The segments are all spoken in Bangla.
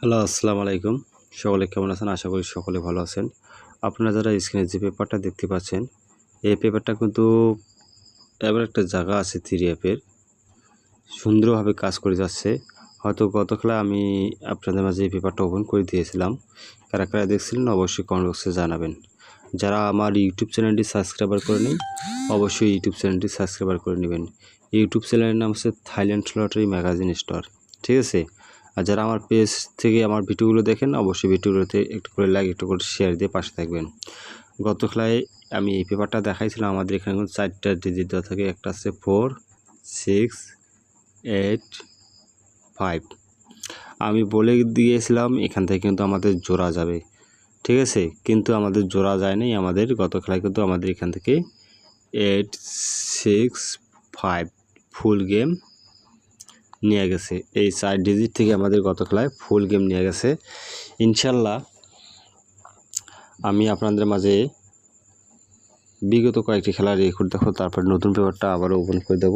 হ্যালো, আসসালামু আলাইকুম। সকলে কেমন আছেন? আশা করি সকলে ভালো আছেন। আপনারা যারা স্ক্রিনে যে পেপারটা দেখতে পাচ্ছেন, এই পেপারটা কিন্তু এমন একটা জায়গা আছে 3 অ্যাপের, সুন্দরভাবে কাজ করে যাচ্ছে। হয়তো গতকাল আমি আপনাদের মাঝে এই পেপারটা ওপেন করে দিয়েছিলাম। কারা, কারা দেখছিলেন অবশ্যই কমেন্ট বক্সে জানাবেন। যারা আমার ইউটিউব চ্যানেলটি সাবস্ক্রাইবার করে নেই, অবশ্যই ইউটিউব চ্যানেলটি সাবস্ক্রাইবার করে নেবেন। ইউটিউব চ্যানেলের নাম হচ্ছে থাইল্যান্ড লটারি ম্যাগাজিন স্টোর। ঠিক আছে? আর যারা আমার পেজ থেকে আমার ভিডিওগুলো দেখেন, অবশ্যই ভিডিওগুলোতে একটু করে লাইক, একটু করে শেয়ার দিয়ে পাশে থাকবেন। গত খেলায় আমি এই পেপারটা দেখাইছিলাম। আমাদের এখানে কিন্তু 4টা ডিজিট দেওয়া থাকে। একটা আছে 4, 6, 8, 5। আমি বলে দিয়েছিলাম এখান থেকে কিন্তু আমাদের জোড়া যাবে। ঠিক আছে? কিন্তু আমাদের জোড়া যায় নাই। আমাদের গত খেলায় কিন্তু আমাদের এখান থেকে 8, 6, 5 ফুল গেম নিয়ে গেছে। এই 4 ডিজিট থেকে আমাদের গত খেলায় ফুল গেম নিয়ে গেছে। ইনশাল্লাহ আমি আপনাদের মাঝে বিগত কয়েকটি খেলার রেকর্ড দেখো, তারপর নতুন পেপারটা আবারও ওপেন করে দেব।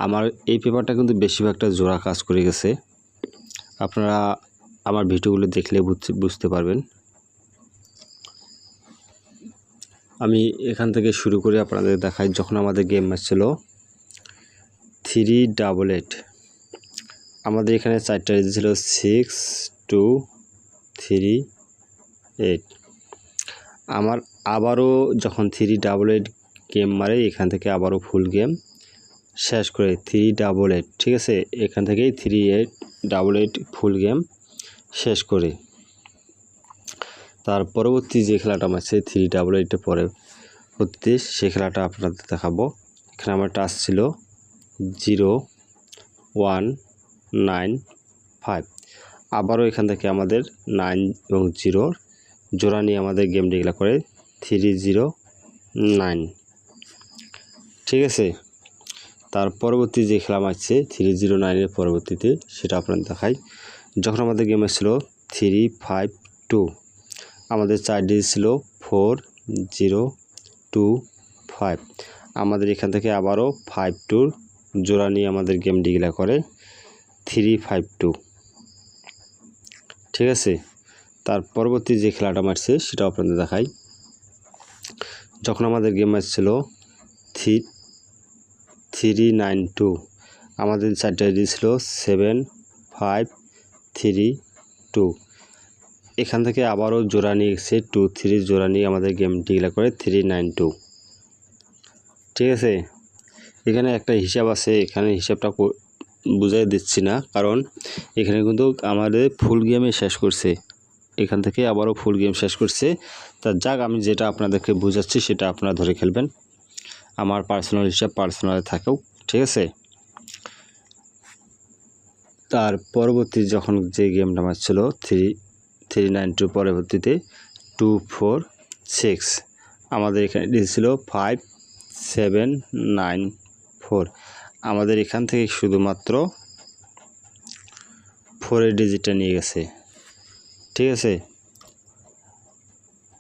আমার এই পেপারটা কিন্তু বেশিরভাগটা জোড়া কাজ করে গেছে। আপনারা আমার ভিডিওগুলো দেখলে বুঝতে পারবেন। আমি এখান থেকে শুরু করে আপনাদের দেখাই। যখন আমাদের গেম ম্যাচ ছিল 388, আমাদের এখানে 4টা ডিজিট ছিল 6, 2, 3, 8। আমার আবারও যখন 388 গেম মারে, এখান থেকে আবারও ফুল গেম শেষ করে 388। ঠিক আছে? এখান থেকেই 3888 ফুল গেম শেষ করে তার পরবর্তী যে খেলাটা মারছে 388 পরবর্তীতে সেই খেলাটা আপনাদের দেখাবো। এখানে আমার টাচ ছিল 0, 1, 9, 5। আবারও এখান থেকে আমাদের 9 এবং 0 জোড়া নিয়ে আমাদের গেম ডিক্লেয়ার করে 309। ঠিক আছে? তার পরবর্তী যে খেলা মারছে 309-এর পরবর্তীতে সেটা আপনাদের দেখাই। যখন আমাদের গেমে ছিল 352, আমাদের 4 ডিজিট ছিল 4025। আমাদের এখান থেকে আবারও 52 জোড়া নিয়ে আমাদের গেম ডিক্লেয়ার করে 352। ঠিক আছে? তার পরবর্তী যে খেলাটা মারছে সেটা আপনাদের দেখাই। যখন আমাদের গেম ম্যাচ ছিল 392, আমাদের 4টা ডিজিট ছিল 7532। এখান থেকে আবারও জোড়া নিয়ে এসেছে 23 জোড়া নিয়ে আমাদের গেম ডিক্লেয়ার করে 392। ঠিক আছে? এখানে একটা হিসাব আছে, এখানে হিসাবটা বুঝাই দিচ্ছি না, কারণ এখানে কিন্তু আমাদের ফুল গেমে শেষ করছে। এখান থেকে আবারও ফুল গেম শেষ করছে। তা যাক, আমি যেটা আপনাদেরকে বোঝাচ্ছি সেটা আপনারা ধরে খেলবেন। আমার পার্সোনাল হিসাব পার্সোনালে থাকেও। ঠিক আছে? তার পরবর্তী যখন যে গেমটা আমার ছিল 392 পরবর্তীতে 246, আমাদের এখানে ছিল 5794। আমাদের এখান থেকে শুধুমাত্র 4-এর ডিজিটটা নিয়ে গেছে। ঠিক আছে?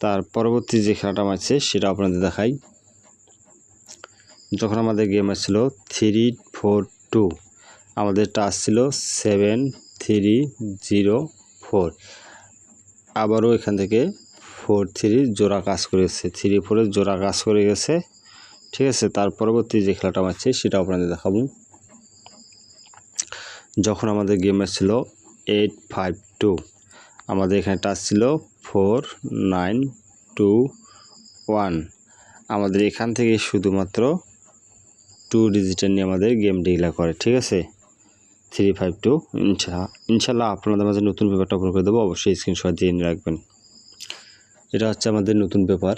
তার পরবর্তী যে খেলাটা মারছে সেটা আপনাদের দেখাই। যখন আমাদের গেম ছিল 342, আমাদের টাচ ছিল 7304। আবারও এখান থেকে 43 জোড়া কাজ করেছে, 34 জোড়া কাজ করে গেছে। ঠিক আছে? তার পরবর্তী যে খেলাটা মারছে সেটা আপনাদের দেখাবো। যখন আমাদের গেম ছিল 852, আমাদের এখানে টাচ ছিল 4921। আমাদের এখান থেকে শুধুমাত্র 2 ডিজিটের নিয়ে আমাদের গেম ডিক্লেয়ার করে। ঠিক আছে? 352। ইনশাল্লাহ আপনাদের মাঝে নতুন পেপারটা ওপেন করে দেবো, অবশ্যই স্ক্রিনশট দিয়ে নিয়ে রাখবেন। এটা হচ্ছে আমাদের নতুন পেপার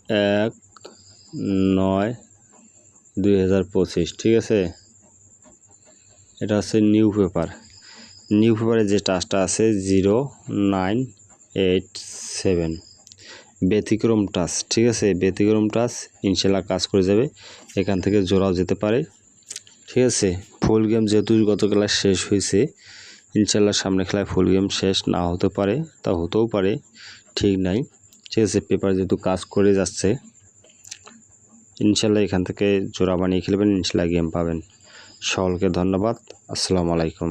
1/9/2025। ঠিক আছে? এটা হচ্ছে নিউ পেপার। নিউ পেপারে যে টাচটা আছে 0987, ব্যতিক্রম টাচ। ঠিক আছে? ব্যতিক্রম টাচ ইনশাল্লাহ কাজ করে যাবে। এখান থেকে জোড়াও যেতে পারে। ঠিক আছে? ফুল গেম যেহেতু গত খেলা শেষ হয়েছে, ইনশাল্লাহ সামনে খেলায় ফুল গেম শেষ না হতে পারে, তা হতেও পারে, ঠিক নাই। ঠিক আছে? পেপার যেহেতু কাজ করে যাচ্ছে, ইনশাল্লাহ এখান থেকে জোড়া বানিয়ে খেলবেন, ইনশাল্লাহ গেম পাবেন। সকলকে ধন্যবাদ। আসসালামু আলাইকুম।